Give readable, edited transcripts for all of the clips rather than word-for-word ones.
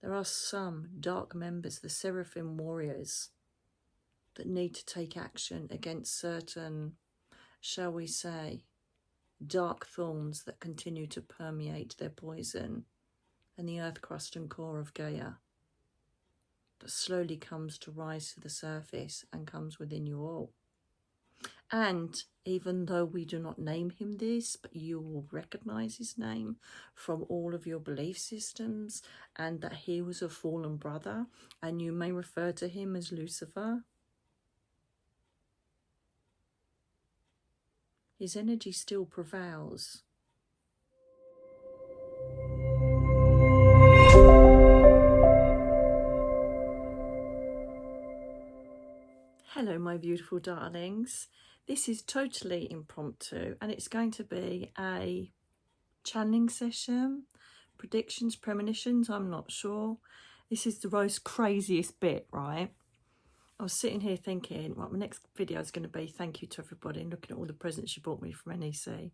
There are some dark members, the Seraphim warriors, that need to take action against certain, shall we say, dark thorns that continue to permeate their poison and the earth crust and core of Gaia that slowly comes to rise to the surface and comes within you all. And even though we do not name him this, but you will recognize his name from all of your belief systems, and that he was a fallen brother, and you may refer to him as Lucifer. His energy still prevails. Hello, my beautiful darlings. This is totally impromptu, and it's going to be a channeling session, predictions, premonitions, I'm not sure. This is the most craziest bit, right? I was sitting here thinking, right, my next video is going to be thank you to everybody and looking at all the presents you bought me from NEC.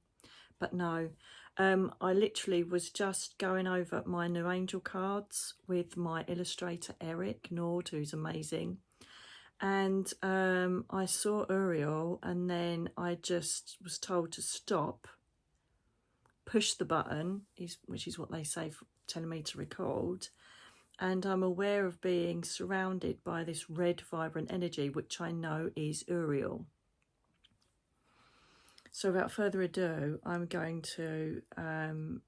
But no, I literally was just going over my new angel cards with my illustrator Eric Nord, who's amazing. And I saw Uriel, and then I just was told to stop, push the button, which is what they say for telling me to record. And I'm aware of being surrounded by this red vibrant energy, which I know is Uriel. So without further ado, I'm going to, I've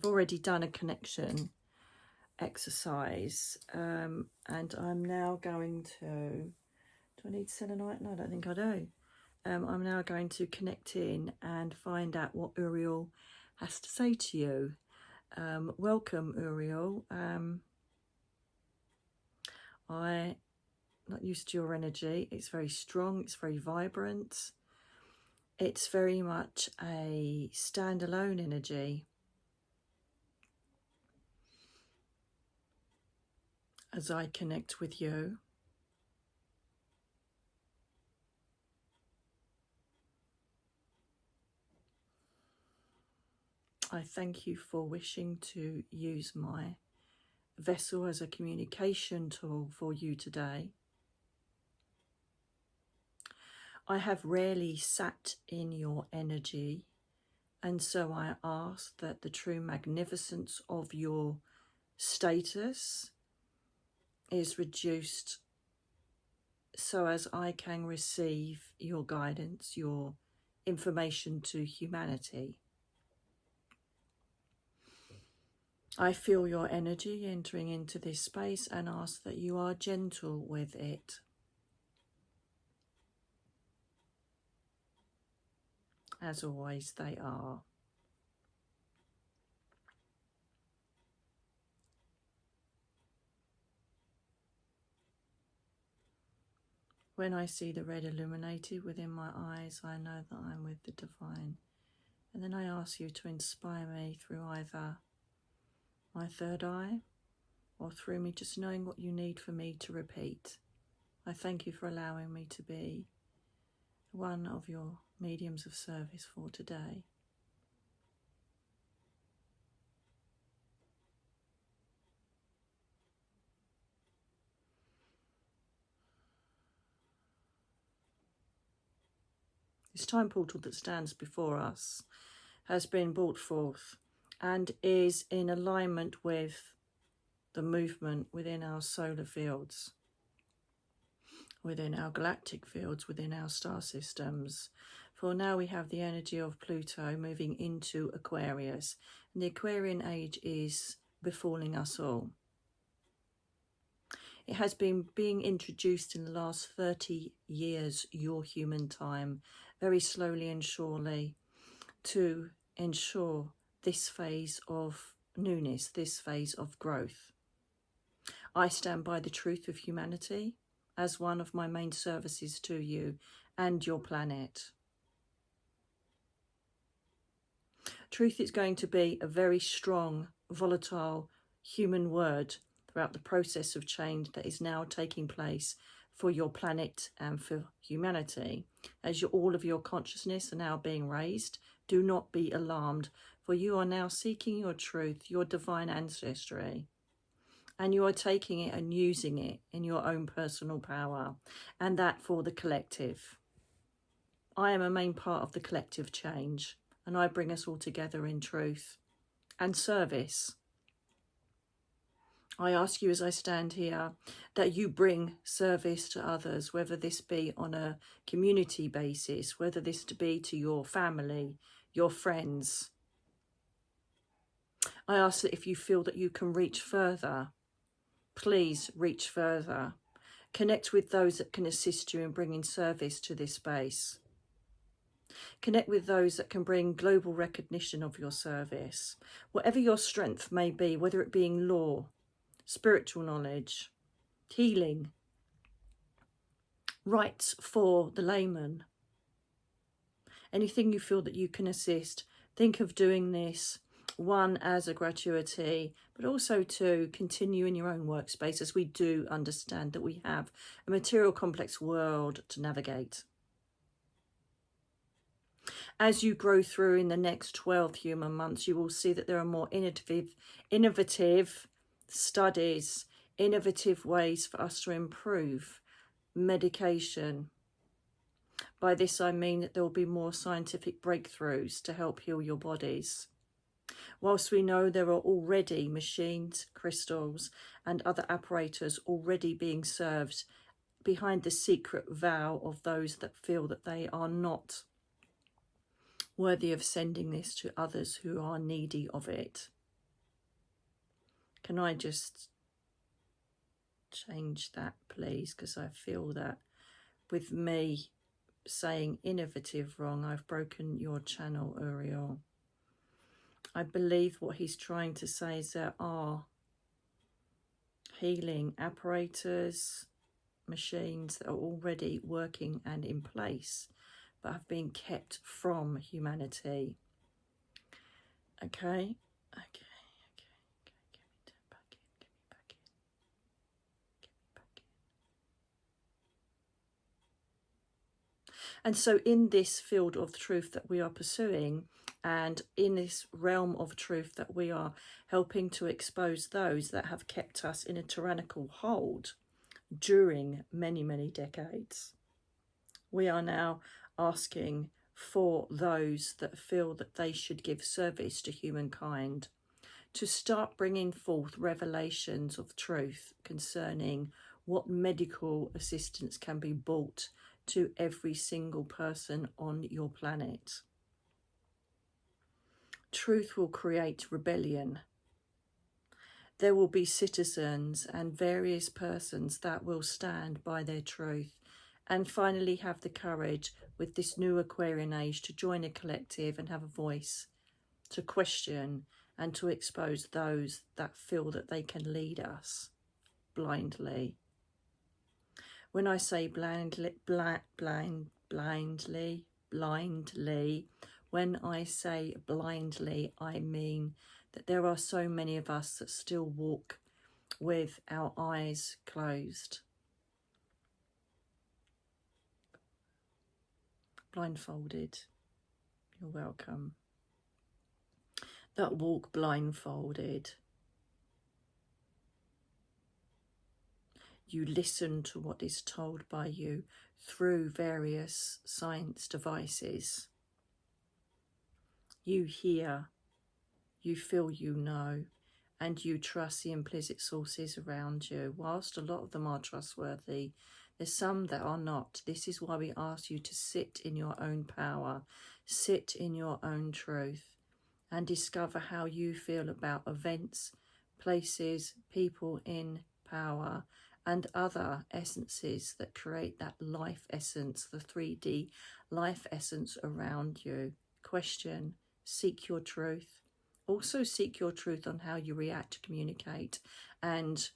already done a connection exercise, and I'm now going to, do I need selenite? No, I don't think I do. I'm now going to connect in and find out what Uriel has to say to you. Welcome, Uriel. I'm not used to your energy. It's very strong, it's very vibrant. It's very much a standalone energy. As I connect with you, I thank you for wishing to use my vessel as a communication tool for you today. I have rarely sat in your energy, and so I ask that the true magnificence of your status is reduced so as I can receive your guidance, your information to humanity. I feel your energy entering into this space and ask that you are gentle with it. As always, they are. When I see the red illuminated within my eyes, I know that I'm with the divine. And then I ask you to inspire me through either my third eye or through me just knowing what you need for me to repeat. I thank you for allowing me to be one of your mediums of service for today. This time portal that stands before us has been brought forth and is in alignment with the movement within our solar fields, within our galactic fields, within our star systems. For now we have the energy of Pluto moving into Aquarius, and the Aquarian age is befalling us all. It has been being introduced in the last 30 years, your human time, very slowly and surely, to ensure this phase of newness, this phase of growth. I stand by the truth of humanity as one of my main services to you and your planet. Truth is going to be a very strong, volatile human word throughout the process of change that is now taking place for your planet and for humanity. As all of your consciousness are now being raised, do not be alarmed, for you are now seeking your truth, your divine ancestry. and you are taking it and using it in your own personal power, and that for the collective. I am a main part of the collective change, and I bring us all together in truth and service. I ask you as I stand here that you bring service to others, whether this be on a community basis, whether this be to your family, your friends. I ask that if you feel that you can reach further, please reach further. Connect with those that can assist you in bringing service to this space. Connect with those that can bring global recognition of your service. Whatever your strength may be, whether it be in law, spiritual knowledge, healing, rights for the layman, anything you feel that you can assist, think of doing this, one, as a gratuity, but also to continue in your own workspace, as we do understand that we have a material complex world to navigate. As you grow through in the next 12 human months, you will see that there are more innovative studies, innovative ways for us to improve medication. By this I mean that there will be more scientific breakthroughs to help heal your bodies. Whilst we know there are already machines, crystals and other apparatus already being served behind the secret vow of those that feel that they are not worthy of sending this to others who are needy of it. Can I just change that, please? Because I feel that with me saying innovative wrong, I've broken your channel, Uriel. I believe what he's trying to say is there are healing apparatus, machines that are already working and in place, but have been kept from humanity. Okay, okay. Get me back in. And so in this field of truth that we are pursuing, and in this realm of truth that we are helping to expose those that have kept us in a tyrannical hold during many, many decades, we are now asking for those that feel that they should give service to humankind to start bringing forth revelations of truth concerning what medical assistance can be brought to every single person on your planet. Truth will create rebellion. There will be citizens and various persons that will stand by their truth and finally have the courage with this new Aquarian age to join a collective and have a voice, to question and to expose those that feel that they can lead us blindly. When I say blindly, when I say blindly, I mean that there are so many of us that still walk with our eyes closed, blindfolded. You're welcome. That walk blindfolded. You listen to what is told by you through various science devices. You hear, you feel you know, and you trust the implicit sources around you. Whilst a lot of them are trustworthy, there's some that are not. This is why we ask you to sit in your own power, sit in your own truth, and discover how you feel about events, places, people in power, and other essences that create that life essence, the 3D life essence around you. Question, seek your truth. Also seek your truth on how you react to communicate and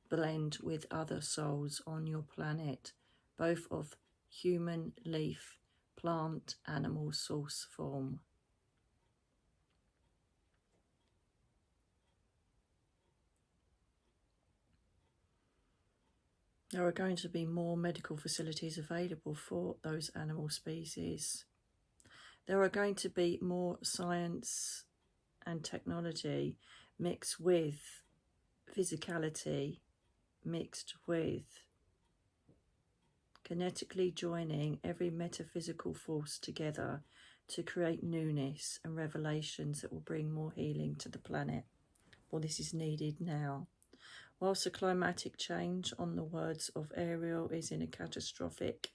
blend with other souls on your planet, both of human, leaf, plant, animal, source form. There are going to be more medical facilities available for those animal species. There are going to be more science and technology mixed with physicality mixed with kinetically joining every metaphysical force together to create newness and revelations that will bring more healing to the planet. Well, this is needed now. Whilst the climatic change, on the words of Uriel, is in a catastrophic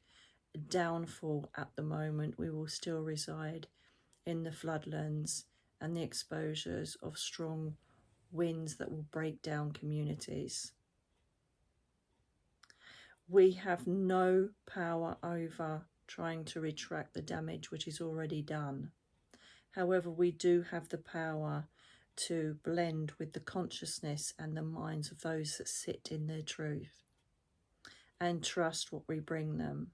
downfall at the moment, we will still reside in the floodlands and the exposures of strong winds that will break down communities. We have no power over trying to retract the damage which is already done. However, we do have the power to blend with the consciousness and the minds of those that sit in their truth and trust what we bring them.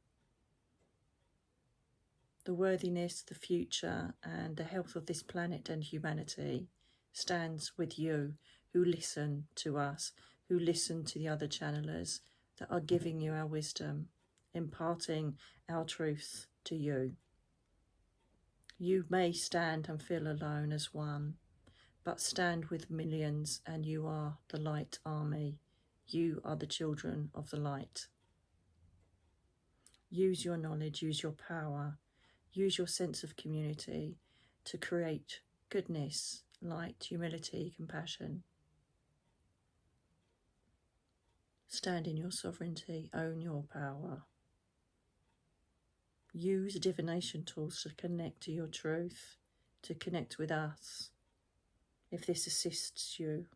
The worthiness, the future, and the health of this planet and humanity stands with you who listen to us, who listen to the other channelers that are giving you our wisdom, imparting our truths to you. You may stand and feel alone as one, but stand with millions, and you are the light army. You are the children of the light. Use your knowledge, use your power, use your sense of community to create goodness, light, humility, compassion. Stand in your sovereignty, own your power. Use divination tools to connect to your truth, to connect with us, if this assists you.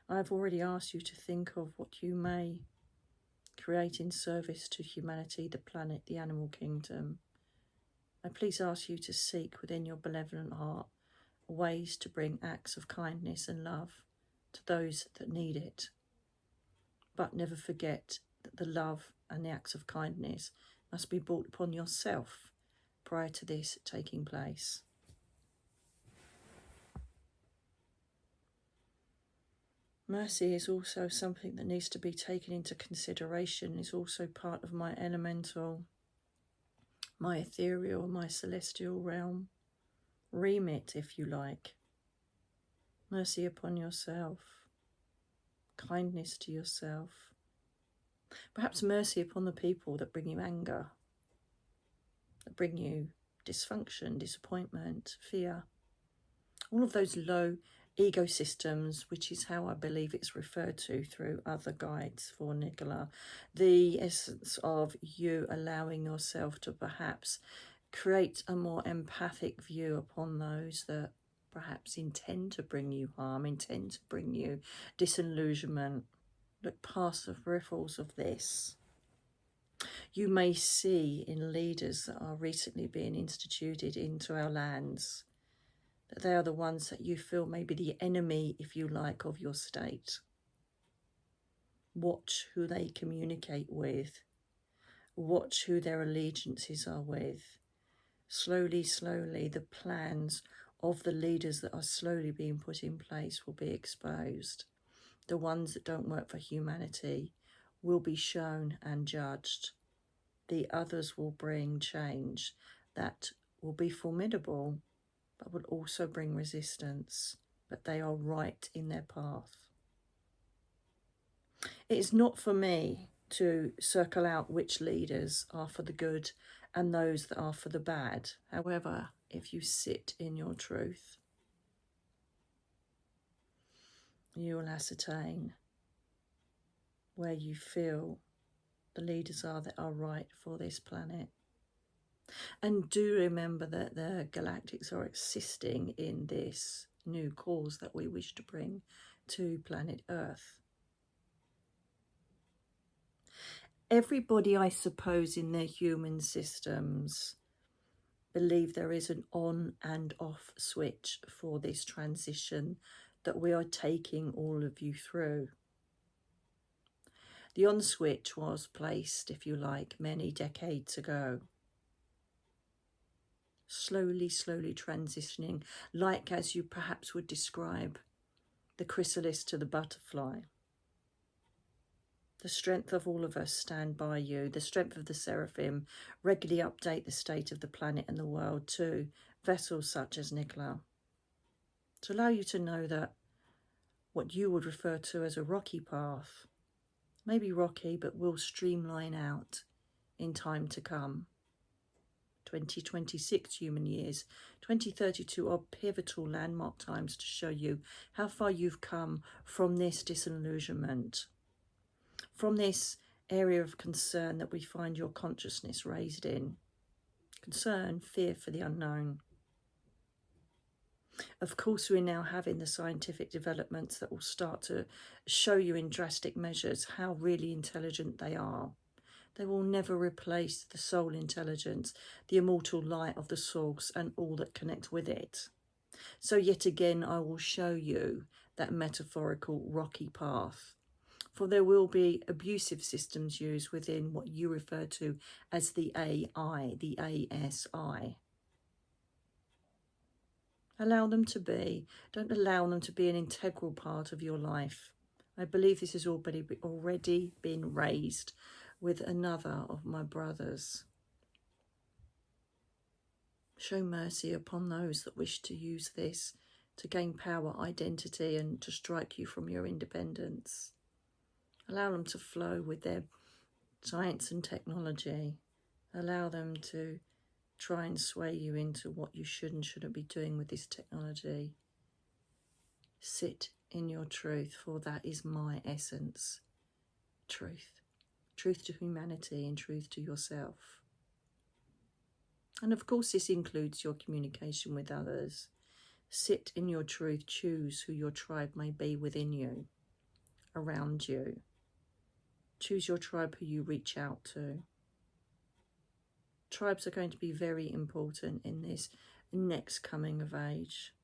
I've already asked you to think of what you may create in service to humanity, the planet, the animal kingdom. I please ask you to seek within your benevolent heart ways to bring acts of kindness and love to those that need it. But never forget that the love and the acts of kindness must be brought upon yourself prior to this taking place. Mercy is also something that needs to be taken into consideration. It's also part of my elemental, my ethereal, my celestial realm remit, if you like. Mercy upon yourself, kindness to yourself, perhaps mercy upon the people that bring you anger, that bring you dysfunction, disappointment, fear, all of those low ecosystems, which is how I believe it's referred to through other guides for Nicola. The essence of you allowing yourself to perhaps create a more empathic view upon those that perhaps intend to bring you harm, intend to bring you disillusionment. Look past the peripherals of this. You may see in leaders that are recently being instituted into our lands that they are the ones that you feel may be the enemy, if you like, of your state. Watch who they communicate with. Watch who their allegiances are with. Slowly, slowly, the plans of the leaders that are slowly being put in place will be exposed. The ones that don't work for humanity will be shown and judged. The others will bring change that will be formidable, but will also bring resistance. But they are right in their path. It is not for me to circle out which leaders are for the good and those that are for the bad. However, if you sit in your truth, you will ascertain where you feel the leaders are that are right for this planet. And do remember that the galactics are assisting in this new cause that we wish to bring to planet Earth. Everybody, I suppose, in their human systems believe there is an on and off switch for this transition that we are taking all of you through. The on switch was placed, if you like, many decades ago. Slowly, slowly transitioning, like as you perhaps would describe the chrysalis to the butterfly. The strength of all of us stand by you. The strength of the seraphim regularly update the state of the planet and the world to vessels such as Nicola, to allow you to know that what you would refer to as a rocky path may be rocky but will streamline out in time to come. 2026 human years, 2032 are pivotal landmark times to show you how far you've come from this disillusionment, from this area of concern that we find your consciousness raised in. Concern, fear for the unknown. Of course, we're now having the scientific developments that will start to show you in drastic measures how really intelligent they are. They will never replace the soul intelligence, the immortal light of the source and all that connect with it. So yet again, I will show you that metaphorical rocky path. For there will be abusive systems used within what you refer to as the AI, the ASI. Allow them to be. Don't allow them to be an integral part of your life. I believe this has already been raised with another of my brothers. Show mercy upon those that wish to use this to gain power, identity, and to strike you from your independence. Allow them to flow with their science and technology. Allow them to try and sway you into what you should and shouldn't be doing with this technology. Sit in your truth, for that is my essence. Truth. Truth to humanity and truth to yourself. And of course this includes your communication with others. Sit in your truth. Choose who your tribe may be within you, around you. Choose your tribe who you reach out to. Tribes are going to be very important in this next coming of age.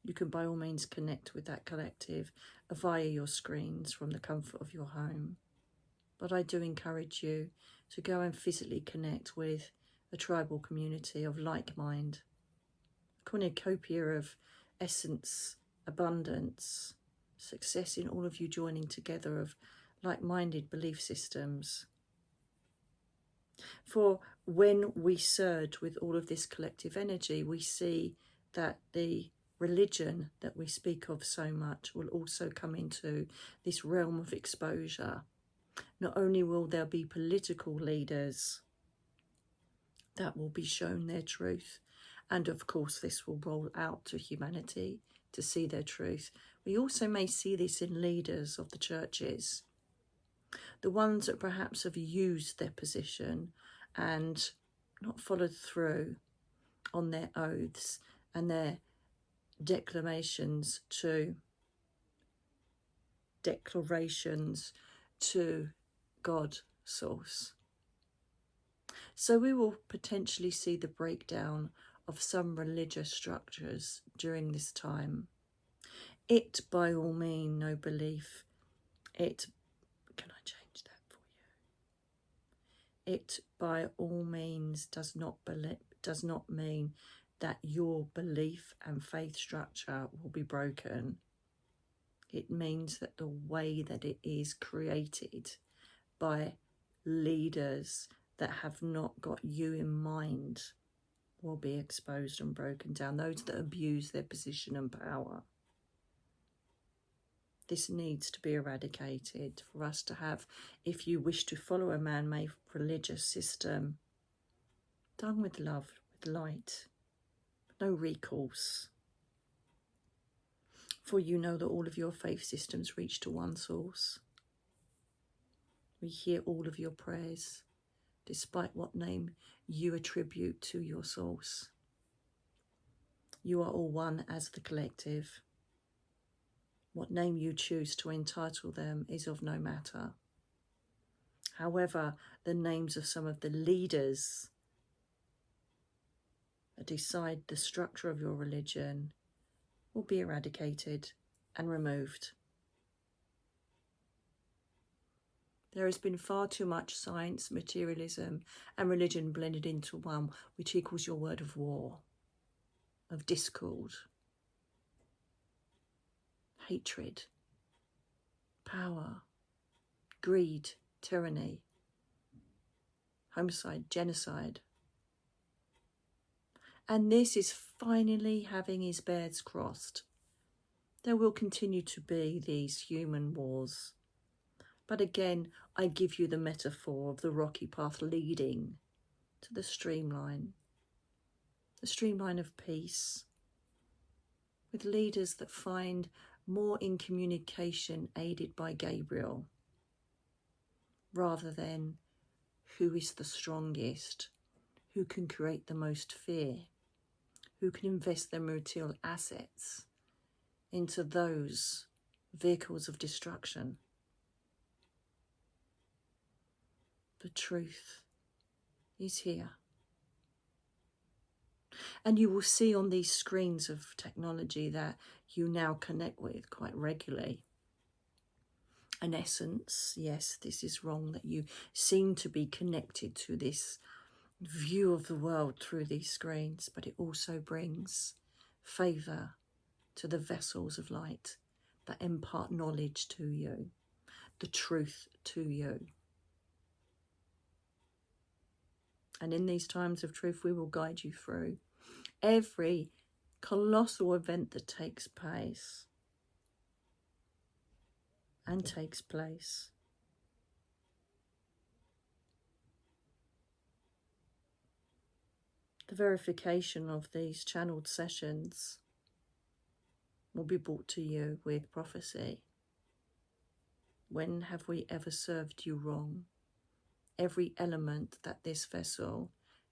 You can by all means connect with that collective via your screens from the comfort of your home. But I do encourage you to go and physically connect with a tribal community of like mind, a cornucopia of essence, abundance, success in all of you joining together of like-minded belief systems. For when we surge with all of this collective energy, we see that the religion that we speak of so much will also come into this realm of exposure. Not only will there be political leaders that will be shown their truth, and of course this will roll out to humanity to see their truth. We also may see this in leaders of the churches, the ones that perhaps have used their position and not followed through on their oaths and their declarations to God source. So we will potentially see the breakdown of some religious structures during this time. It, by all means, no belief. It, can I change that for you? It, by all means, does not mean that your belief and faith structure will be broken. It means that the way that it is created by leaders that have not got you in mind will be exposed and broken down. Those that abuse their position and power. This needs to be eradicated for us to have, if you wish to follow a man-made religious system, done with love, with light, no recourse. For you know that all of your faith systems reach to one source. We hear all of your prayers, despite what name you attribute to your source. You are all one as the collective. What name you choose to entitle them is of no matter. However, the names of some of the leaders that decide the structure of your religion will be eradicated and removed. There has been far too much science, materialism and religion blended into one, which equals your word of war, of discord, hatred, power, greed, tyranny, homicide, genocide. And this is finally having his bears crossed. There will continue to be these human wars. But again, I give you the metaphor of the rocky path leading to the streamline of peace, with leaders that find more in communication aided by Gabriel, rather than who is the strongest, who can create the most fear, who can invest their material assets into those vehicles of destruction. The truth is here. And you will see on these screens of technology that you now connect with quite regularly. In essence, yes, this is wrong, that you seem to be connected to this view of the world through these screens, but it also brings favour to the vessels of light that impart knowledge to you, the truth to you. And in these times of truth, we will guide you through every colossal event that takes place and takes place. The verification of these channeled sessions will be brought to you with prophecy. When have we ever served you wrong? Every element that this vessel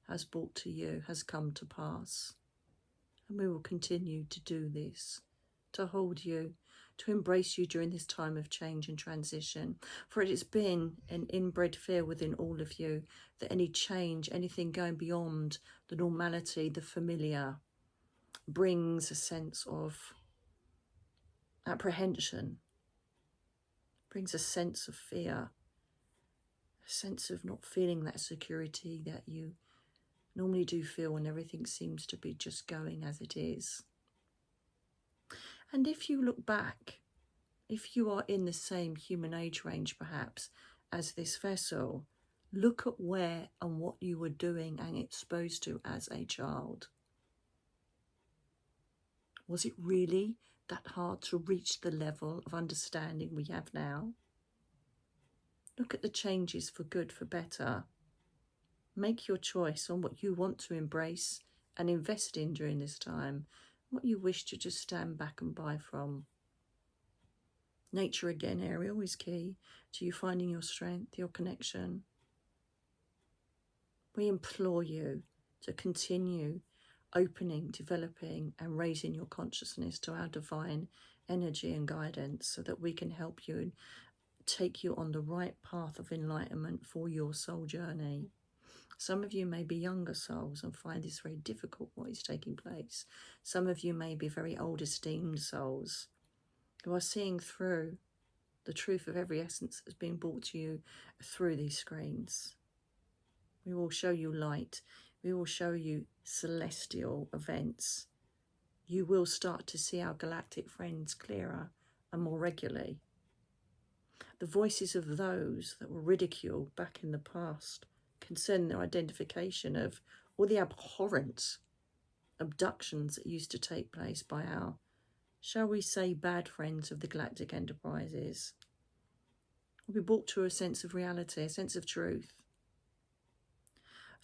has brought to you has come to pass. And we will continue to do this, to hold you, to embrace you during this time of change and transition. For it has been an inbred fear within all of you that any change, anything going beyond the normality, the familiar, brings a sense of apprehension, brings a sense of fear, a sense of not feeling that security that you normally do feel when everything seems to be just going as it is. And if you look back, if you are in the same human age range perhaps as this vessel, look at where and what you were doing and exposed to as a child. Was it really that hard to reach the level of understanding we have now? Look at the changes for good, for better. Make your choice on what you want to embrace and invest in during this time, what you wish to just stand back and buy from. Nature again, Ariel, is key to you finding your strength, your connection. We implore you to continue opening, developing and raising your consciousness to our divine energy and guidance so that we can help you and take you on the right path of enlightenment for your soul journey. Some of you may be younger souls and find this very difficult, what is taking place. Some of you may be very old, esteemed souls who are seeing through the truth of every essence that's being brought to you through these screens. We will show you light. We will show you celestial events. You will start to see our galactic friends clearer and more regularly. The voices of those that were ridiculed back in the past concerning their identification of all the abhorrent abductions that used to take place by our, shall we say, bad friends of the galactic enterprises, will be brought to a sense of reality, a sense of truth.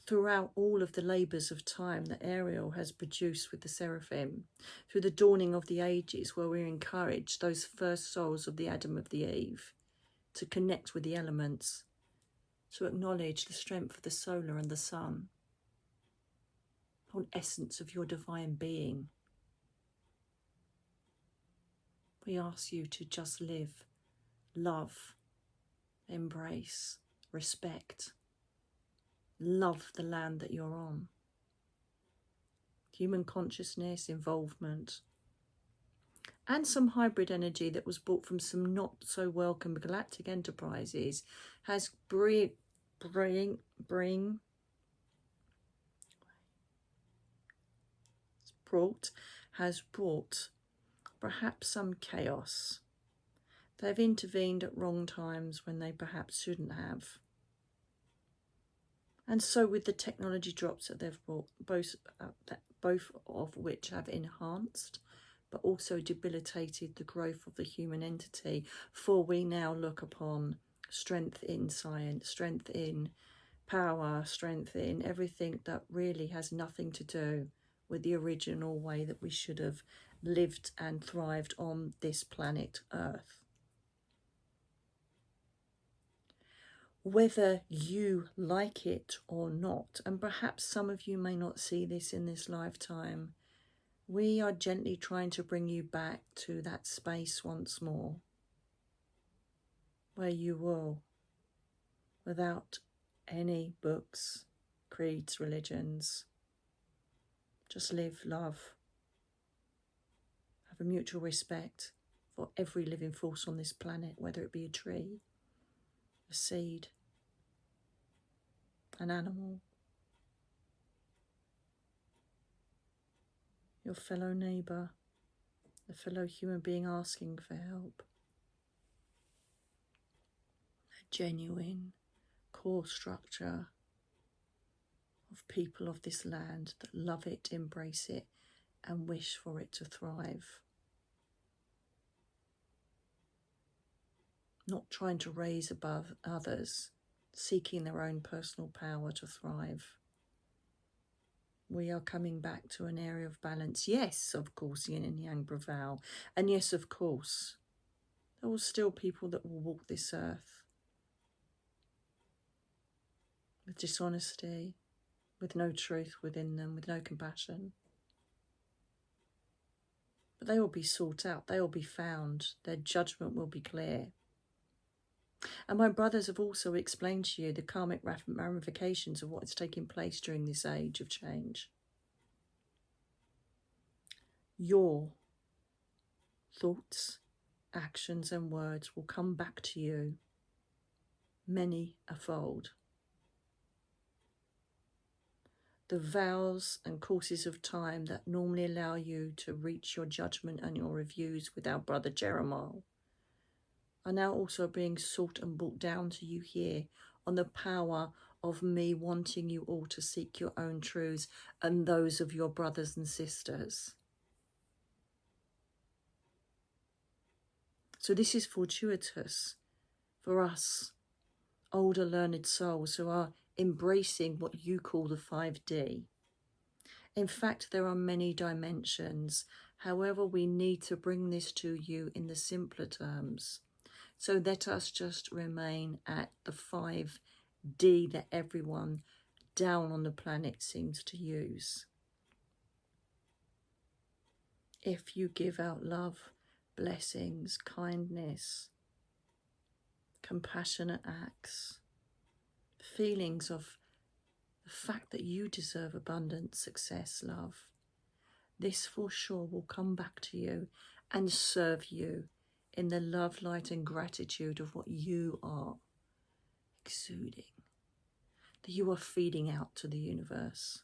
Throughout all of the labours of time that Ariel has produced with the seraphim, through the dawning of the ages where we encourage those first souls of the Adam of the Eve to connect with the elements, to acknowledge the strength of the solar and the sun, the whole essence of your divine being. We ask you to just live, love, embrace, respect, love the land that you're on. Human consciousness, involvement, and some hybrid energy that was brought from some not so welcome galactic enterprises has brought perhaps some chaos. They've intervened at wrong times when they perhaps shouldn't have. And so with the technology drops that they've brought, both that both of which have enhanced but also debilitated the growth of the human entity. For we now look upon strength in science, strength in power, strength in everything that really has nothing to do with the original way that we should have lived and thrived on this planet Earth. Whether you like it or not, and perhaps some of you may not see this in this lifetime, we are gently trying to bring you back to that space once more, where you will, without any books, creeds, religions, just live, love, have a mutual respect for every living force on this planet, whether it be a tree, a seed, an animal, your fellow neighbour, a fellow human being asking for help. A genuine core structure of people of this land that love it, embrace it, and wish for it to thrive. Not trying to raise above others, seeking their own personal power to thrive. We are coming back to an area of balance. Yes, of course, yin and yang prevail. And yes, of course, there will still people that will walk this earth with dishonesty, with no truth within them, with no compassion. But they will be sought out, they will be found, their judgment will be clear. And my brothers have also explained to you the karmic ramifications of what is taking place during this age of change. Your thoughts, actions and words will come back to you many a fold. The vows and courses of time that normally allow you to reach your judgment and your reviews with our brother Jeremiah are now also being sought and brought down to you here on the power of me wanting you all to seek your own truths and those of your brothers and sisters. So this is fortuitous for us older learned souls who are embracing what you call the 5D. In fact, there are many dimensions. However, we need to bring this to you in the simpler terms. So let us just remain at the 5D that everyone down on the planet seems to use. If you give out love, blessings, kindness, compassionate acts, feelings of the fact that you deserve abundance, success, love, this for sure will come back to you and serve you in the love, light and gratitude of what you are exuding, that you are feeding out to the universe.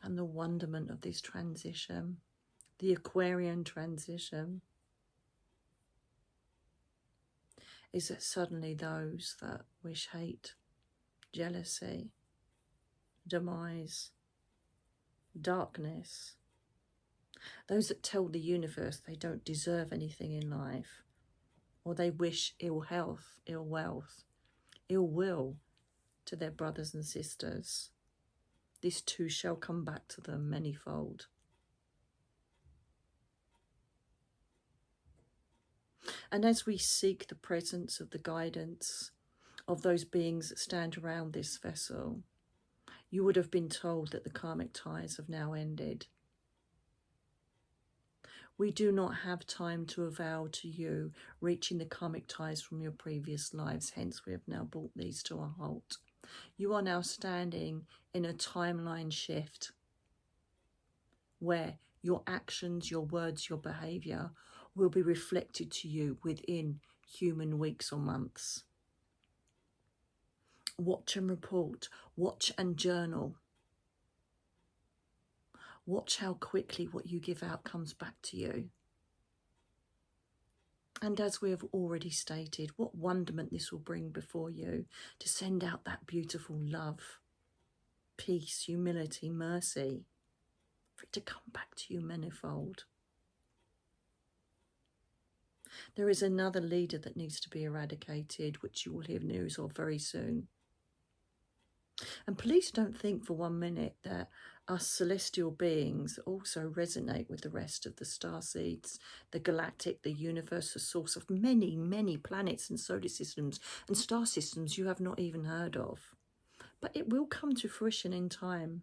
And the wonderment of this transition, the Aquarian transition, is that suddenly those that wish hate, jealousy, demise, darkness, those that tell the universe they don't deserve anything in life, or they wish ill health, ill wealth, ill will to their brothers and sisters, this too shall come back to them manyfold. And as we seek the presence of the guidance of those beings that stand around this vessel, you would have been told that the karmic ties have now ended. We do not have time to avow to you reaching the karmic ties from your previous lives, hence we have now brought these to a halt. You are now standing in a timeline shift where your actions, your words, your behaviour will be reflected to you within human weeks or months. Watch and report, watch and journal. Watch how quickly what you give out comes back to you. And as we have already stated, what wonderment this will bring before you to send out that beautiful love, peace, humility, mercy, for it to come back to you manifold. There is another leader that needs to be eradicated, which you will hear news of very soon. And please don't think for 1 minute that us celestial beings also resonate with the rest of the starseeds, the galactic, the universe, the source of many, many planets and solar systems and star systems you have not even heard of. But it will come to fruition in time,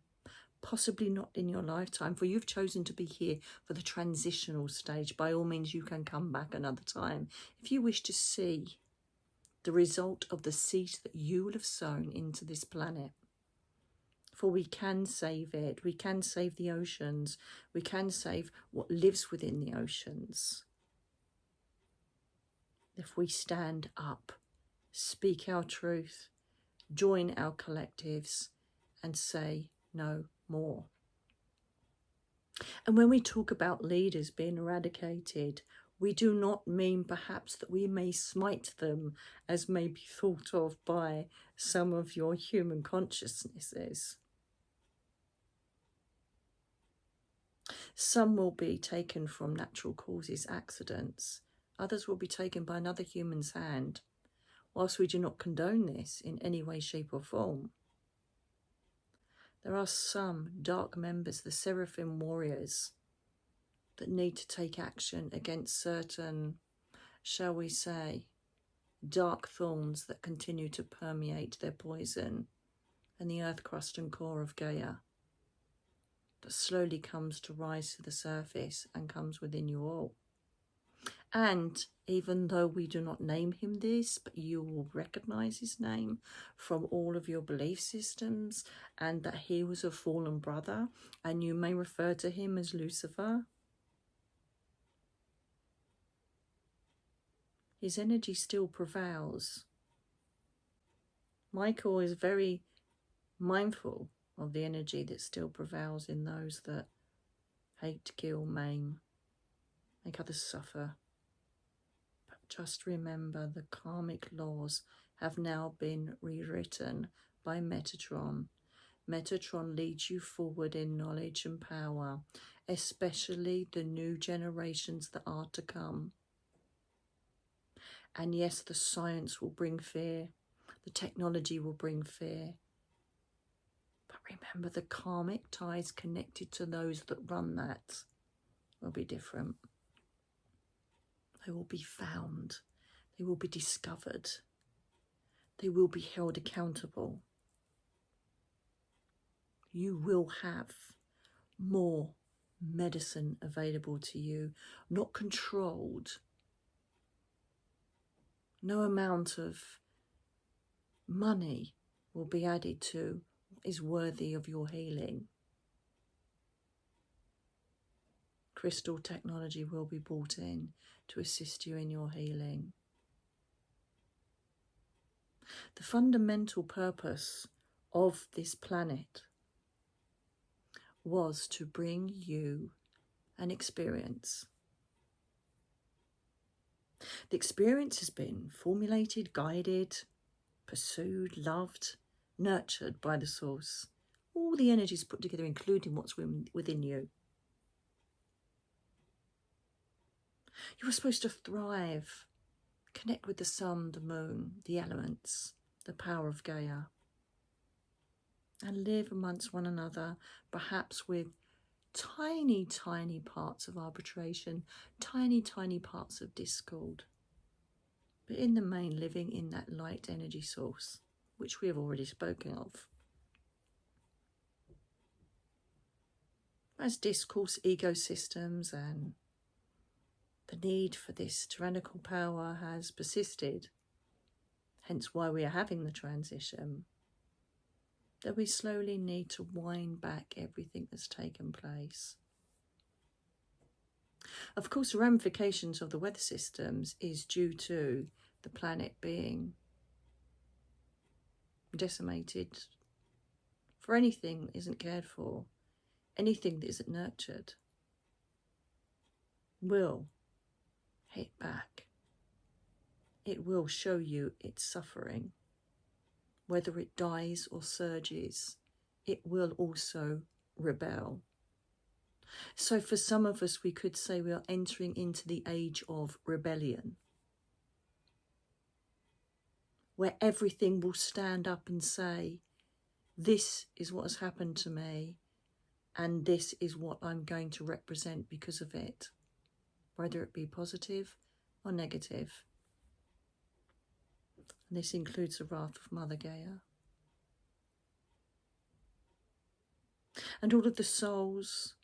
possibly not in your lifetime, for you've chosen to be here for the transitional stage. By all means, you can come back another time if you wish to see the result of the seed that you will have sown into this planet. For we can save it. We can save the oceans. We can save what lives within the oceans. If we stand up, speak our truth, join our collectives, and say no more. And when we talk about leaders being eradicated, we do not mean perhaps that we may smite them, as may be thought of by some of your human consciousnesses. Some will be taken from natural causes, accidents. Others will be taken by another human's hand. Whilst we do not condone this in any way, shape or form, there are some dark members, the seraphim warriors, that need to take action against certain, shall we say, dark thorns that continue to permeate their poison and the earth crust and core of Gaia that slowly comes to rise to the surface and comes within you all. And even though we do not name him this, but you will recognize his name from all of your belief systems, and that he was a fallen brother, and you may refer to him as Lucifer. His energy still prevails. Michael is very mindful of the energy that still prevails in those that hate, kill, maim, make others suffer. But just remember, the karmic laws have now been rewritten by Metatron. Metatron leads you forward in knowledge and power, especially the new generations that are to come. And yes, the science will bring fear, the technology will bring fear. But remember, the karmic ties connected to those that run that will be different. They will be found. They will be discovered. They will be held accountable. You will have more medicine available to you, not controlled. No amount of money will be added to what is worthy of your healing. Crystal technology will be brought in to assist you in your healing. The fundamental purpose of this planet was to bring you an experience. The experience has been formulated, guided, pursued, loved, nurtured by the source. All the energies put together, including what's within you. You are supposed to thrive, connect with the sun, the moon, the elements, the power of Gaia, and live amongst one another, perhaps with tiny, tiny parts of arbitration, tiny, tiny parts of discord, but in the main living in that light energy source, which we have already spoken of. As discourse ecosystems and the need for this tyrannical power has persisted, hence why we are having the transition, that we slowly need to wind back everything that's taken place. Of course, the ramifications of the weather systems is due to the planet being decimated. For anything that isn't cared for, anything that isn't nurtured, will hit back. It will show you its suffering, whether it dies or surges it will also rebel. So for some of us, we could say we are entering into the age of rebellion, where everything will stand up and say, this is what has happened to me, and this is what I'm going to represent because of it, whether it be positive or negative. And this includes the wrath of Mother Gaia. And all of the souls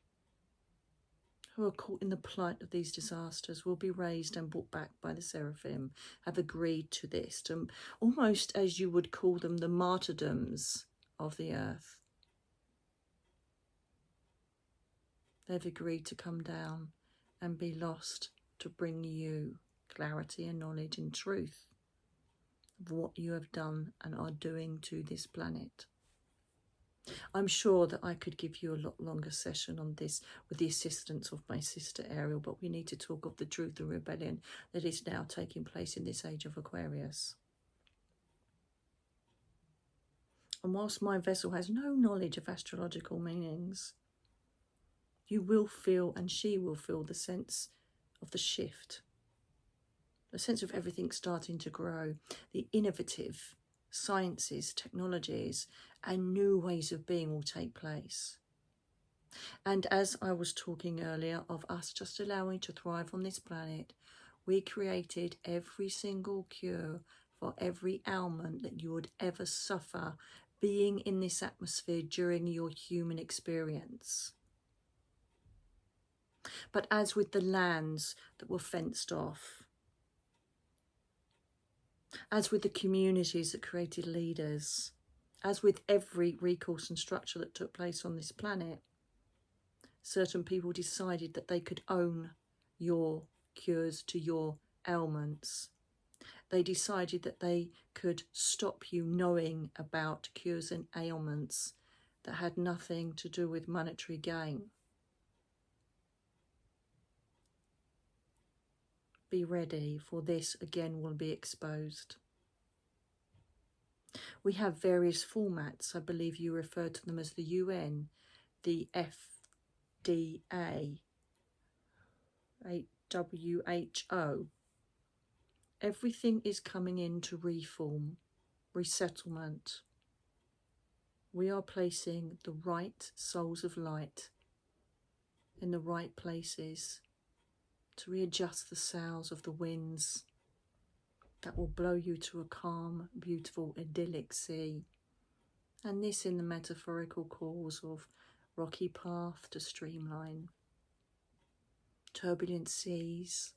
who are caught in the plight of these disasters will be raised and brought back by the seraphim, have agreed to this, almost as you would call them the martyrdoms of the earth. They've agreed to come down and be lost to bring you clarity and knowledge and truth of what you have done and are doing to this planet. I'm sure that I could give you a lot longer session on this with the assistance of my sister Ariel, but we need to talk of the truth and rebellion that is now taking place in this age of Aquarius. And whilst my vessel has no knowledge of astrological meanings, you will feel, and she will feel, the sense of the shift, the sense of everything starting to grow, the innovative sciences, technologies, and new ways of being will take place. And as I was talking earlier of us just allowing to thrive on this planet, we created every single cure for every ailment that you would ever suffer being in this atmosphere during your human experience. But as with the lands that were fenced off, as with the communities that created leaders, as with every recourse and structure that took place on this planet, certain people decided that they could own your cures to your ailments. They decided that they could stop you knowing about cures and ailments that had nothing to do with monetary gain. Be ready, for this again will be exposed. We have various formats. I believe you refer to them as the UN, the FDA, WHO. Everything is coming into reform, resettlement. We are placing the right souls of light in the right places to readjust the sails of the winds that will blow you to a calm, beautiful, idyllic sea. And this in the metaphorical cause of rocky path to streamline, turbulent seas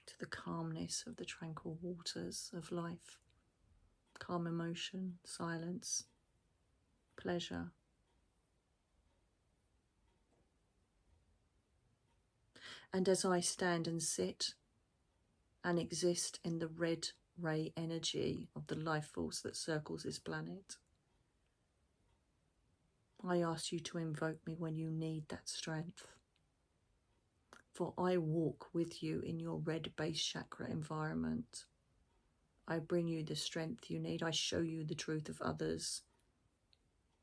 to the calmness of the tranquil waters of life, calm emotion, silence, pleasure. And as I stand and sit and exist in the red ray energy of the life force that circles this planet, I ask you to invoke me when you need that strength. For I walk with you in your red base chakra environment. I bring you the strength you need. I show you the truth of others.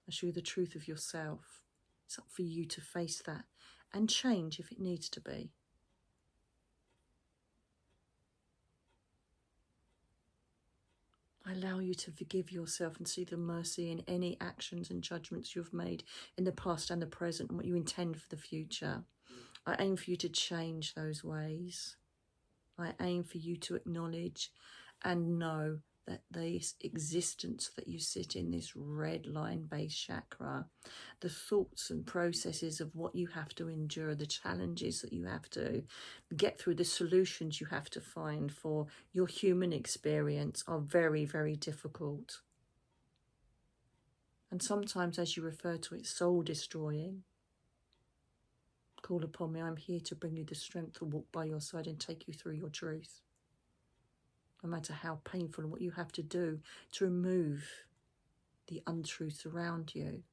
I show you the truth of yourself. It's up for you to face that and change if it needs to be. I allow you to forgive yourself and see the mercy in any actions and judgments you've made in the past and the present and what you intend for the future. I aim for you to change those ways. I aim for you to acknowledge and know that this existence that you sit in, this red line base chakra, the thoughts and processes of what you have to endure, the challenges that you have to get through, the solutions you have to find for your human experience are very, very difficult. And sometimes, as you refer to it, soul destroying. Call upon me. I'm here to bring you the strength to walk by your side and take you through your truth. No matter how painful and what you have to do to remove the untruths around you,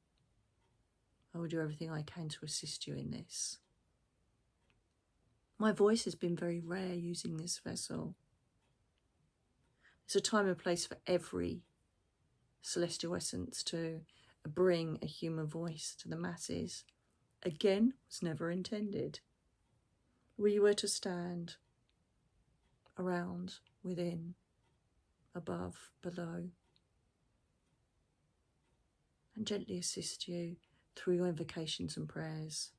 I will do everything I can to assist you in this. My voice has been very rare using this vessel. There's a time and place for every celestial essence to bring a human voice to the masses, again, was never intended. We were to stand around, within, above, below, and gently assist you through your invocations and prayers.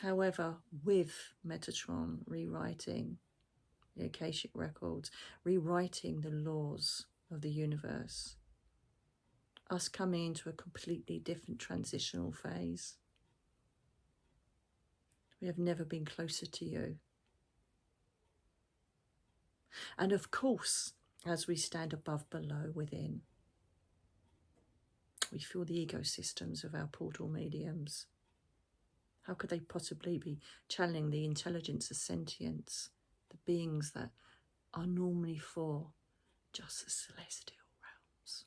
However, with Metatron rewriting the Akashic records, rewriting the laws of the universe, us coming into a completely different transitional phase. We have never been closer to you. And of course, as we stand above, below, within, we feel the ecosystems of our portal mediums. How could they possibly be channeling the intelligence, the sentience, the beings that are normally for just the celestial realms?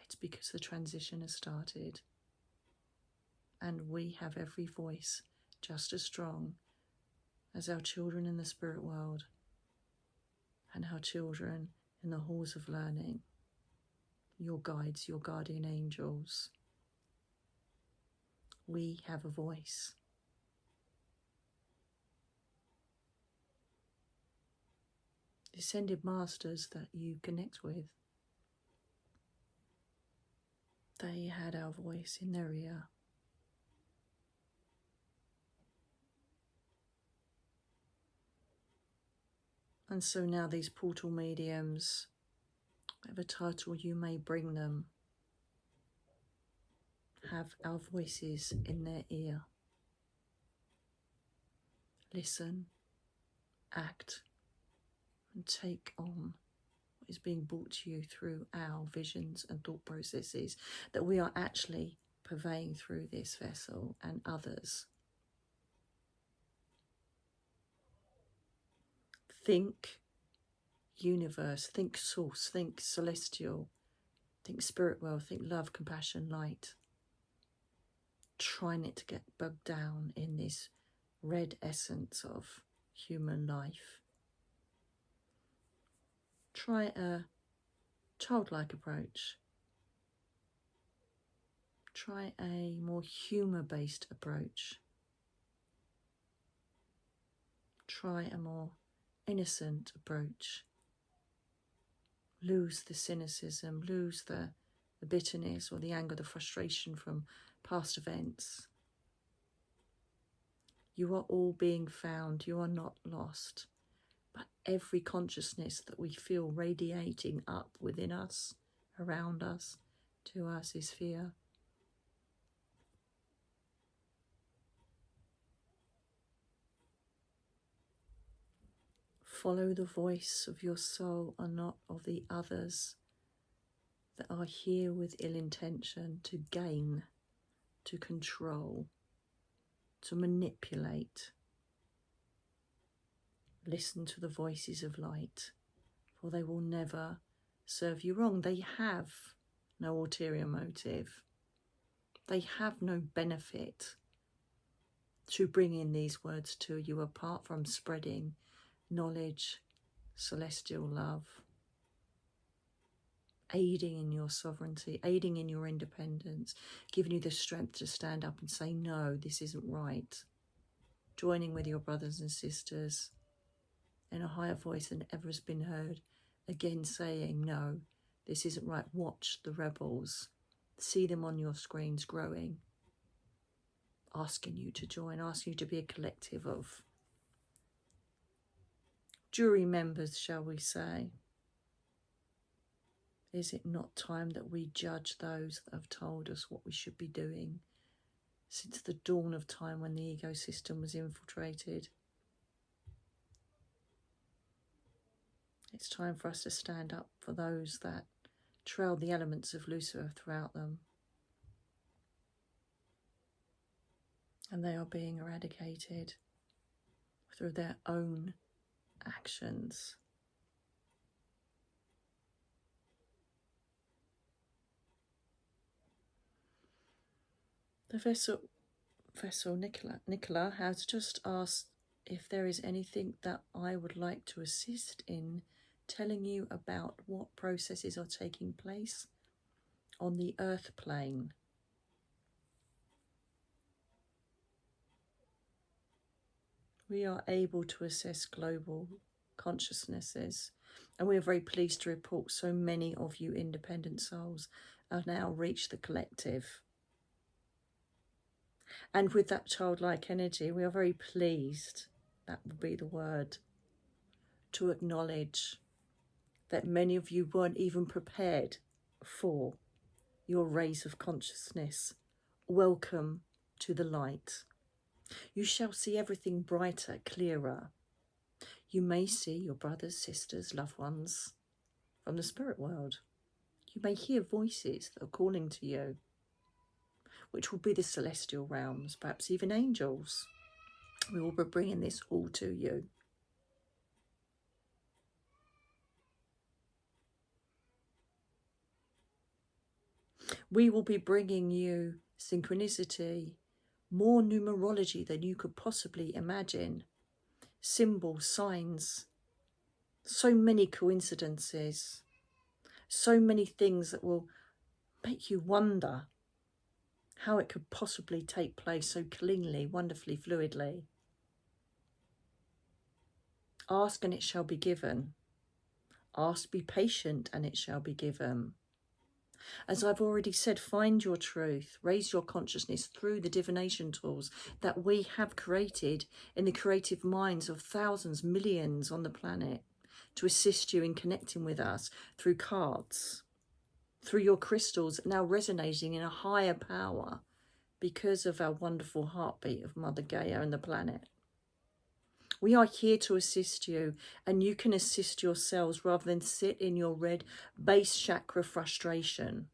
It's because the transition has started, and we have every voice just as strong as our children in the spirit world and our children in the halls of learning, your guides, your guardian angels. We have a voice. Descended masters that you connect with, they had our voice in their ear. And so now these portal mediums, whatever title you may bring them, have our voices in their ear. Listen, act, and take on what is being brought to you through our visions and thought processes that we are actually purveying through this vessel and others. Think universe, think source, think celestial, think spirit world, think love, compassion, light. Try not to get bogged down in this red essence of human life. Try a childlike approach. Try a more humour-based approach. Try a more innocent approach. Lose the cynicism, lose the bitterness or the anger, the frustration from past events. You are all being found. You are not lost. But every consciousness that we feel radiating up within us, around us, to us is fear. Follow the voice of your soul and not of the others that are here with ill intention to gain, to control, to manipulate. Listen to the voices of light, for they will never serve you wrong. They have no ulterior motive. They have no benefit to bring in these words to you apart from spreading knowledge, celestial love, aiding in your sovereignty, aiding in your independence, giving you the strength to stand up and say, no, this isn't right. Joining with your brothers and sisters in a higher voice than ever has been heard, again saying, no, this isn't right. Watch the rebels. See them on your screens growing, asking you to join, asking you to be a collective of jury members, shall we say. Is it not time that we judge those that have told us what we should be doing since the dawn of time when the ecosystem was infiltrated? It's time for us to stand up for those that trail the elements of Lucifer throughout them. And they are being eradicated through their own actions. The vessel Nicola has just asked if there is anything that I would like to assist in telling you about what processes are taking place on the earth plane. We are able to assess global consciousnesses, and we are very pleased to report so many of you independent souls have now reached the collective. And with that childlike energy, we are very pleased, that would be the word, to acknowledge that many of you weren't even prepared for your rays of consciousness. Welcome to the light. You shall see everything brighter, clearer. You may see your brothers, sisters, loved ones from the spirit world. You may hear voices that are calling to you, which will be the celestial realms, perhaps even angels. We will be bringing this all to you. We will be bringing you synchronicity, more numerology than you could possibly imagine, symbols, signs, so many coincidences, so many things that will make you wonder how it could possibly take place so cleanly, wonderfully, fluidly. Ask and it shall be given. Ask, be patient, and it shall be given. As I've already said, find your truth, raise your consciousness through the divination tools that we have created in the creative minds of thousands, millions on the planet to assist you in connecting with us through cards, through your crystals now resonating in a higher power because of our wonderful heartbeat of Mother Gaia and the planet. We are here to assist you, and you can assist yourselves rather than sit in your red base chakra frustration.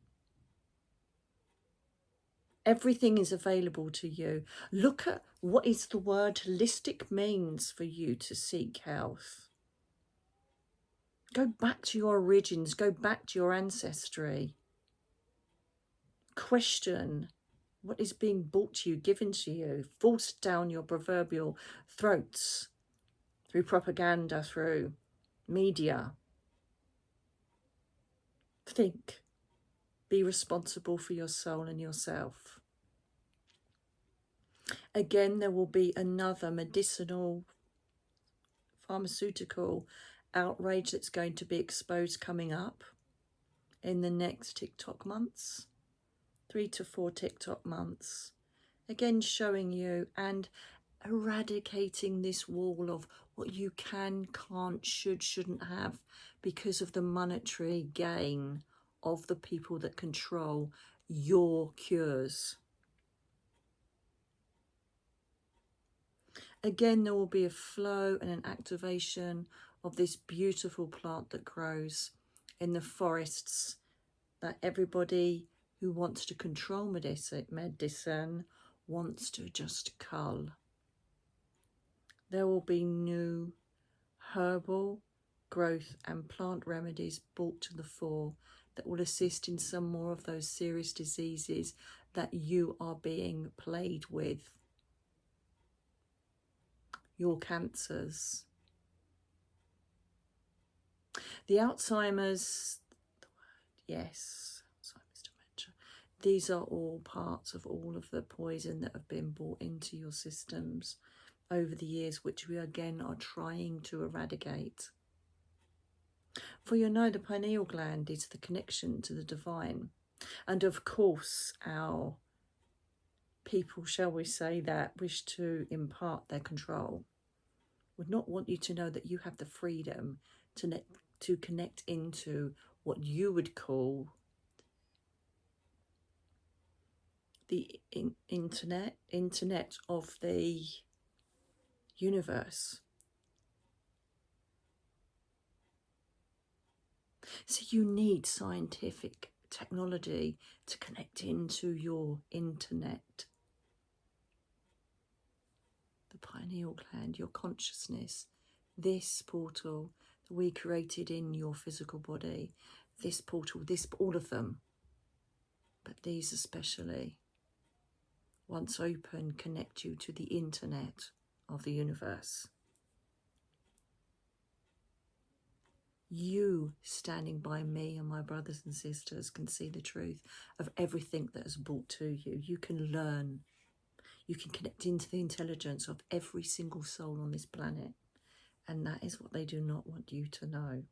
Everything is available to you. Look at what is the word holistic means for you to seek health. Go back to your origins, go back to your ancestry. Question what is being brought to you, given to you, forced down your proverbial throats through propaganda, through media. Think. Be responsible for your soul and yourself. Again, there will be another medicinal, pharmaceutical outrage that's going to be exposed coming up in the next TikTok months, 3 to 4 TikTok months. Again, showing you and eradicating this wall of what you can, can't, should, shouldn't have because of the monetary gain of the people that control your cures. Again, there will be a flow and an activation of this beautiful plant that grows in the forests that everybody who wants to control medicine wants to just cull. There will be new herbal growth and plant remedies brought to the fore that will assist in some more of those serious diseases that you are being plagued with. Your cancers. The Alzheimer's, yes, Alzheimer's dementia. These are all parts of all of the poison that have been brought into your systems over the years, which we again are trying to eradicate. For you know, the pineal gland is the connection to the divine. And of course, our people, shall we say, that wish to impart their control would not want you to know that you have the freedom to connect into what you would call the internet of the universe. So you need scientific technology to connect into your internet. The pineal gland, your consciousness, this portal that we created in your physical body, this portal, all of them, but these especially, once open, connect you to the internet of the universe. You standing by me and my brothers and sisters can see the truth of everything that is brought to you. You can learn. You can connect into the intelligence of every single soul on this planet. And that is what they do not want you to know.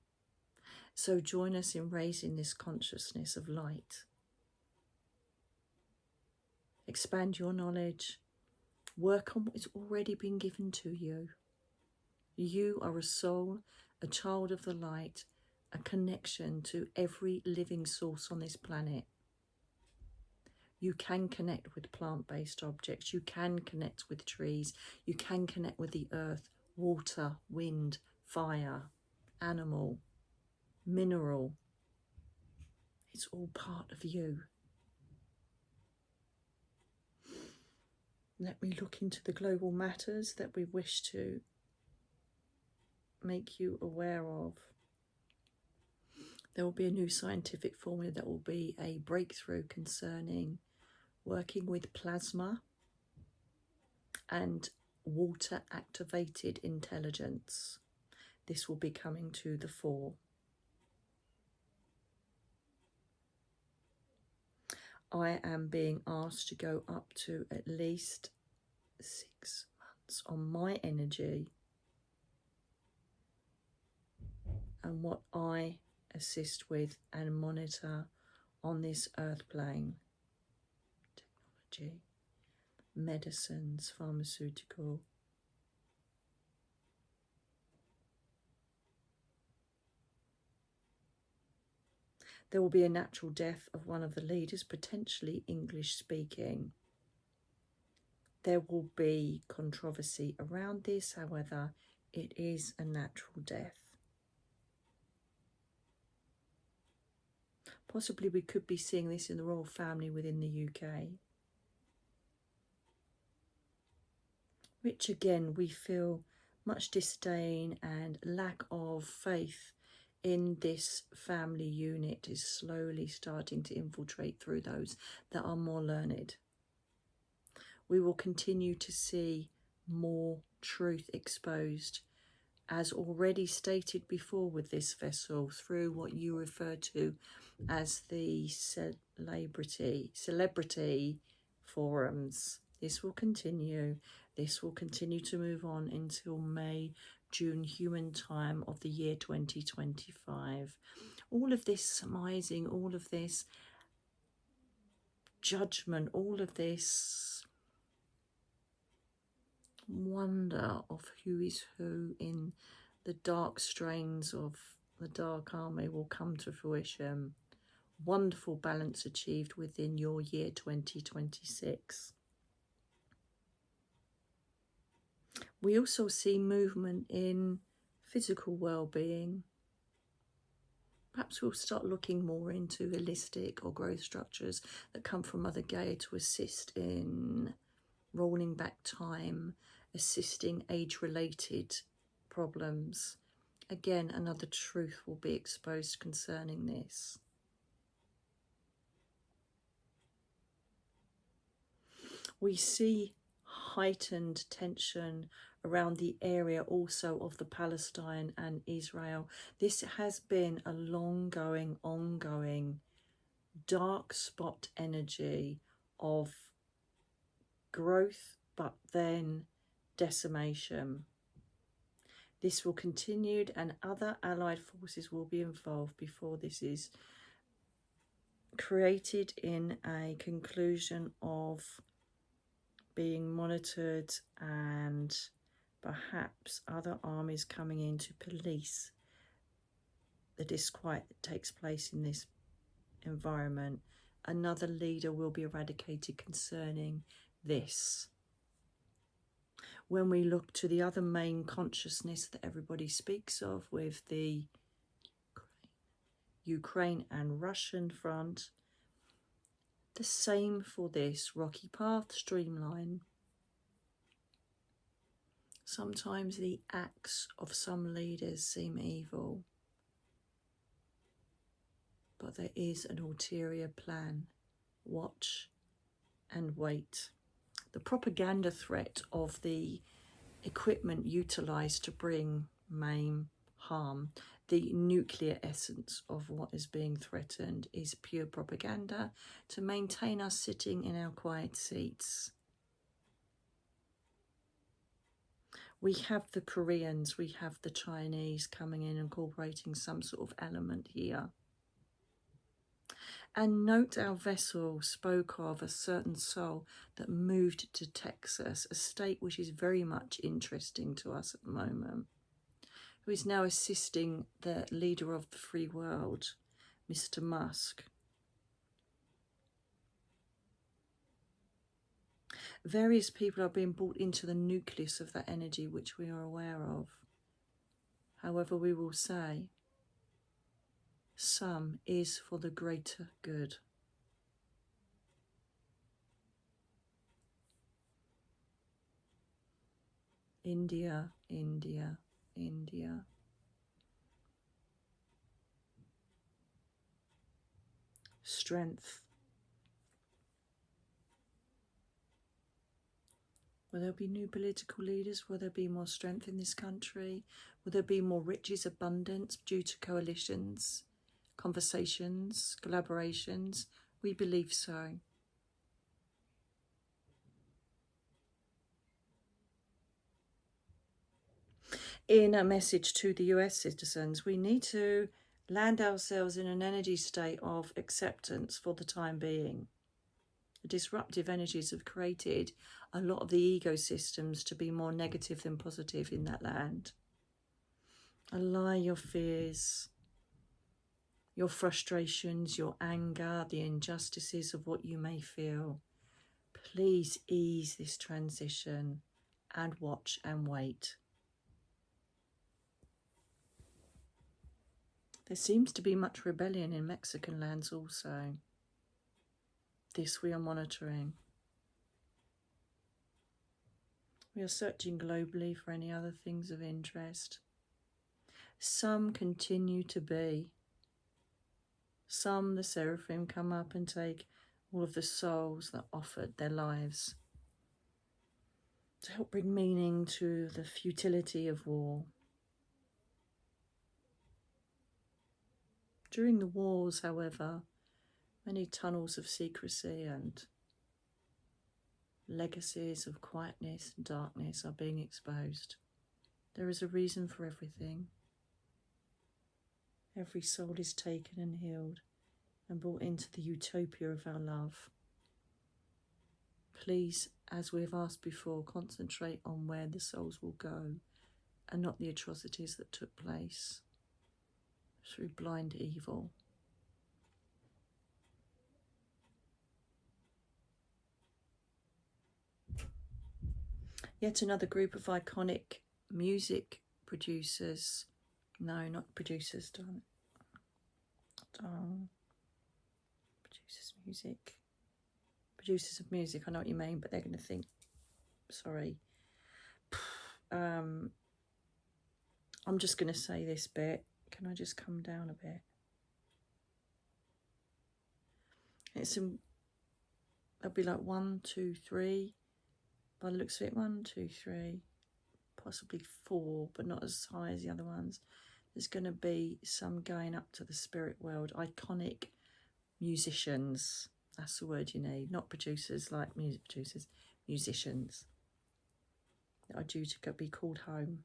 So join us in raising this consciousness of light. Expand your knowledge. Work on what has already been given to you. You are a soul, a child of the light, a connection to every living source on this planet. You can connect with plant-based objects. You can connect with trees. You can connect with the earth, water, wind, fire, animal, mineral. It's all part of you. Let me look into the global matters that we wish to make you aware of. There will be a new scientific formula that will be a breakthrough concerning working with plasma and water activated intelligence. This will be coming to the fore. I am being asked to go up to at least 6 months on my energy and what I assist with and monitor on this earth plane. Technology, medicines, pharmaceutical. There will be a natural death of one of the leaders, potentially English speaking. There will be controversy around this, however, it is a natural death. Possibly we could be seeing this in the royal family within the UK. Which again, we feel much disdain and lack of faith in this family unit is slowly starting to infiltrate through those that are more learned. We will continue to see more truth exposed, as already stated before with this vessel, through what you refer to as the celebrity forums. This will continue. This will continue to move on until May, June, human time of the year 2025. All of this surmising, all of this judgment, all of this wonder of who is who in the dark strains of the dark army will come to fruition. Wonderful balance achieved within your year 2026. We also see movement in physical well-being. Perhaps we'll start looking more into holistic or growth structures that come from Mother Gaia to assist in rolling back time, assisting age-related problems. Again, another truth will be exposed concerning this. We see heightened tension around the area also of the Palestine and Israel. This has been a long-going, ongoing, dark spot energy of growth, but then decimation. This will continue, and other allied forces will be involved before this is created in a conclusion of being monitored, and perhaps other armies coming in to police the disquiet that takes place in this environment. Another leader will be eradicated concerning this. When we look to the other main consciousness that everybody speaks of with the Ukraine and Russian front, the same for this rocky path, streamline. Sometimes the acts of some leaders seem evil, but there is an ulterior plan. Watch and wait. The propaganda threat of the equipment utilised to bring, maim, harm. the nuclear essence of what is being threatened is pure propaganda to maintain us sitting in our quiet seats. We have the Koreans, we have the Chinese coming in, incorporating some sort of element here. And note our vessel spoke of a certain soul that moved to Texas, a state which is very much interesting to us at the moment, who is now assisting the leader of the free world, Mr. Musk. Various people are being brought into the nucleus of that energy which we are aware of. However, we will say, some is for the greater good. India, India, India. Strength. Will there be new political leaders? Will there be more strength in this country? Will there be more riches, abundance due to coalitions, conversations, collaborations? We believe so. In a message to the US citizens, we need to land ourselves in an energy state of acceptance for the time being. The disruptive energies have created a lot of the ecosystems to be more negative than positive in that land. Allow your fears, your frustrations, your anger, the injustices of what you may feel. Please ease this transition and watch and wait. There seems to be much rebellion in Mexican lands also. This we are monitoring. We are searching globally for any other things of interest. Some continue to be. Some, the seraphim, come up and take all of the souls that offered their lives to help bring meaning to the futility of war. During the wars, however, many tunnels of secrecy and legacies of quietness and darkness are being exposed. There is a reason for everything. Every soul is taken and healed and brought into the utopia of our love. Please, as we have asked before, concentrate on where the souls will go and not the atrocities that took place through blind evil. Yet another group of iconic music producers. No, not producers, darn it. Producers of music, I know what you mean, but they're going to think, sorry. I'm just going to say this bit. Can I just come down a bit? There'll be like 1, 2, 3. By the looks of it, 1, 2, 3, possibly 4, but not as high as the other ones. There's going to be some going up to the spirit world. Iconic musicians. That's the word you need. Not producers like music producers. Musicians that are due to be called home.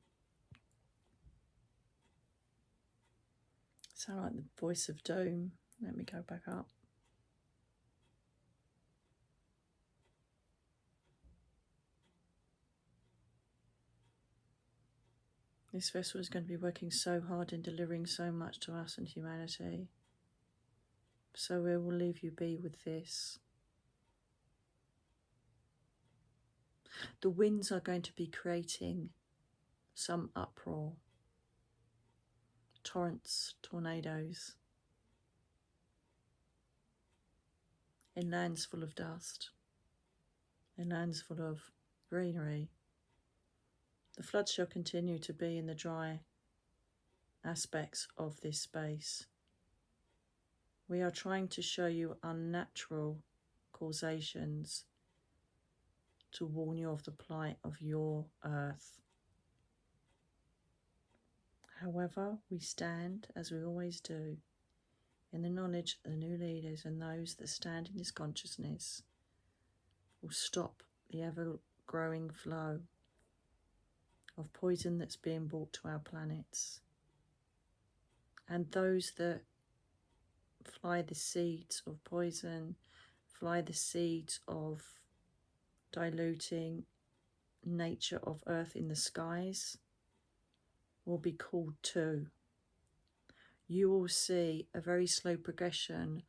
Sound like the voice of doom. Let me go back up. This vessel is going to be working so hard and delivering so much to us and humanity. So we will leave you be with this. The winds are going to be creating some uproar. Torrents, tornadoes. In lands full of dust. In lands full of greenery. The floods shall continue to be in the dry aspects of this space. We are trying to show you unnatural causations to warn you of the plight of your earth. However, we stand, as we always do, in the knowledge that the new leaders and those that stand in this consciousness will stop the ever-growing flow of poison that's being brought to our planets. And those that fly the seeds of poison, fly the seeds of diluting nature of earth in the skies, will be called to. You will see a very slow progression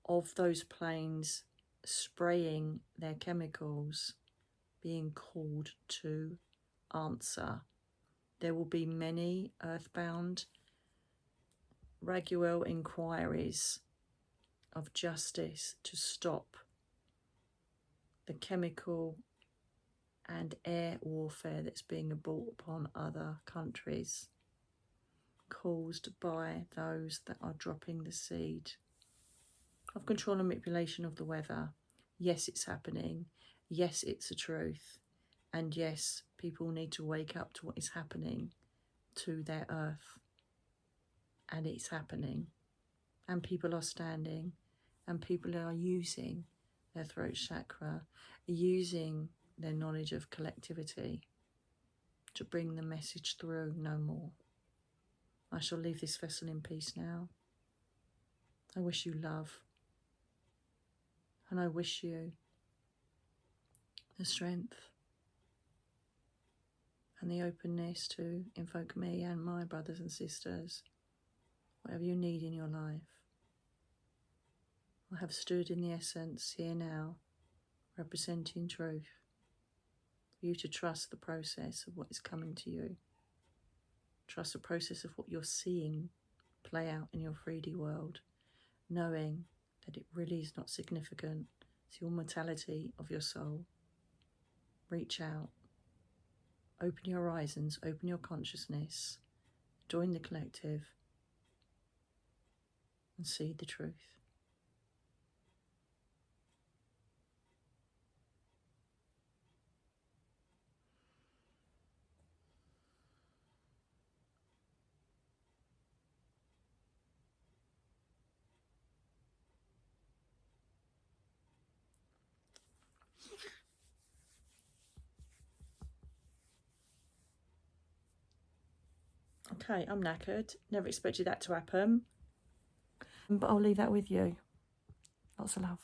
of those planes spraying their chemicals being called to answer. There will be many earthbound regular inquiries of justice to stop the chemical and air warfare that's being brought upon other countries, caused by those that are dropping the seed of control and manipulation of the weather. Yes, it's happening. Yes, it's a truth. And yes, people need to wake up to what is happening to their earth. And it's happening. And people are standing, and people are using their throat chakra, using their knowledge of collectivity to bring the message through no more. I shall leave this vessel in peace now. I wish you love, and I wish you the strength and the openness to invoke me and my brothers and sisters, whatever you need in your life. I have stood in the essence here now, representing truth, for you to trust the process of what is coming to you. Trust the process of what you're seeing play out in your 3D world, knowing that it really is not significant. It's the immortality of your soul. Reach out, open your horizons, open your consciousness, join the collective, and see the truth. Okay, I'm knackered. Never expected that to happen. But I'll leave that with you. Lots of love.